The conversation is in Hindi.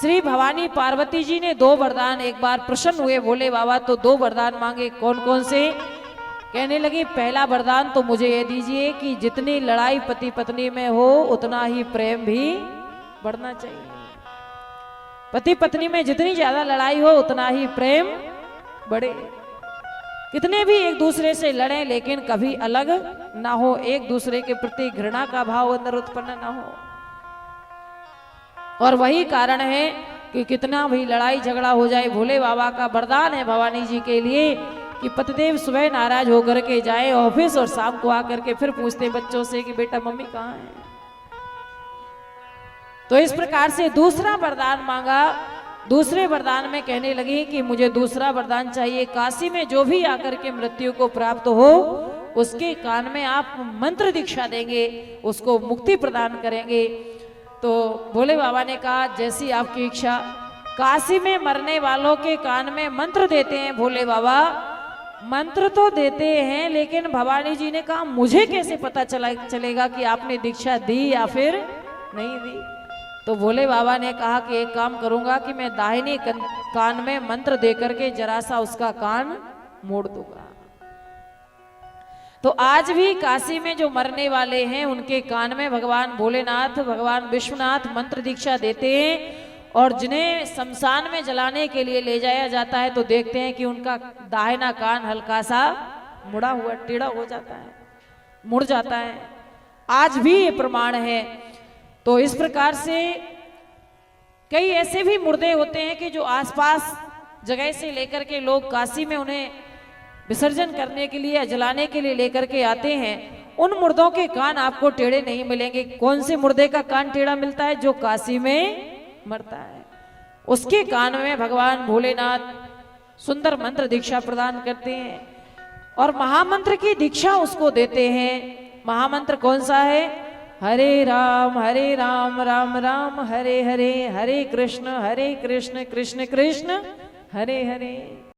श्री भवानी पार्वती जी ने 2 वरदान एक बार प्रसन्न हुए भोले बाबा, तो 2 वरदान मांगे। कौन कौन से? कहने लगी पहला वरदान तो मुझे ये दीजिए कि जितनी लड़ाई पति पत्नी में हो उतना ही प्रेम भी बढ़ना चाहिए। पति पत्नी में जितनी ज्यादा लड़ाई हो उतना ही प्रेम बढ़े। कितने भी एक दूसरे से लड़े लेकिन कभी अलग ना हो, एक दूसरे के प्रति घृणा का भाव अंदर उत्पन्न ना हो। और वही कारण है कि कितना भी लड़ाई झगड़ा हो जाए, भोले बाबा का वरदान है भवानी जी के लिए कि पतिदेव सुबह नाराज होकर के जाए ऑफिस और शाम को आकर के फिर पूछते बच्चों से कि बेटा मम्मी कहाँ है। तो इस प्रकार से दूसरा वरदान मांगा। दूसरे वरदान में कहने लगी कि मुझे दूसरा वरदान चाहिए, काशी में जो भी आकर के मृत्यु को प्राप्त हो उसके कान में आप मंत्र दीक्षा देंगे, उसको मुक्ति प्रदान करेंगे। तो भोले बाबा ने कहा जैसी आपकी इच्छा। काशी में मरने वालों के कान में मंत्र देते हैं भोले बाबा, मंत्र तो देते हैं, लेकिन भवानी जी ने कहा मुझे कैसे पता चलेगा कि आपने दीक्षा दी या फिर नहीं दी। तो भोले बाबा ने कहा कि एक काम करूंगा कि मैं दाहिने कान में मंत्र देकर के जरा सा उसका कान मोड़ दूंगा। तो आज भी काशी में जो मरने वाले हैं उनके कान में भगवान भोलेनाथ, भगवान विश्वनाथ मंत्र दीक्षा देते हैं। और जिन्हें शमशान में जलाने के लिए ले जाया जाता है तो देखते हैं कि उनका दाहिना कान हल्का सा मुड़ा हुआ टेढ़ा हो जाता है, मुड़ जाता है। आज भी ये प्रमाण है। तो इस प्रकार से कई ऐसे भी मुर्दे होते हैं कि जो आसपास जगह से लेकर के लोग काशी में उन्हें विसर्जन करने के लिए या जलाने के लिए लेकर के आते हैं। उन मुर्दों के कान आपको टेढ़े नहीं मिलेंगे। कौन से मुर्दे का कान टेढ़ा मिलता है? जो काशी में मरता है, उसके कान में भगवान भोलेनाथ सुंदर मंत्र दीक्षा प्रदान करते हैं और महामंत्र की दीक्षा उसको देते हैं। महामंत्र कौन सा है? हरे राम राम राम हरे हरे, हरे कृष्ण कृष्ण कृष्ण हरे हरे।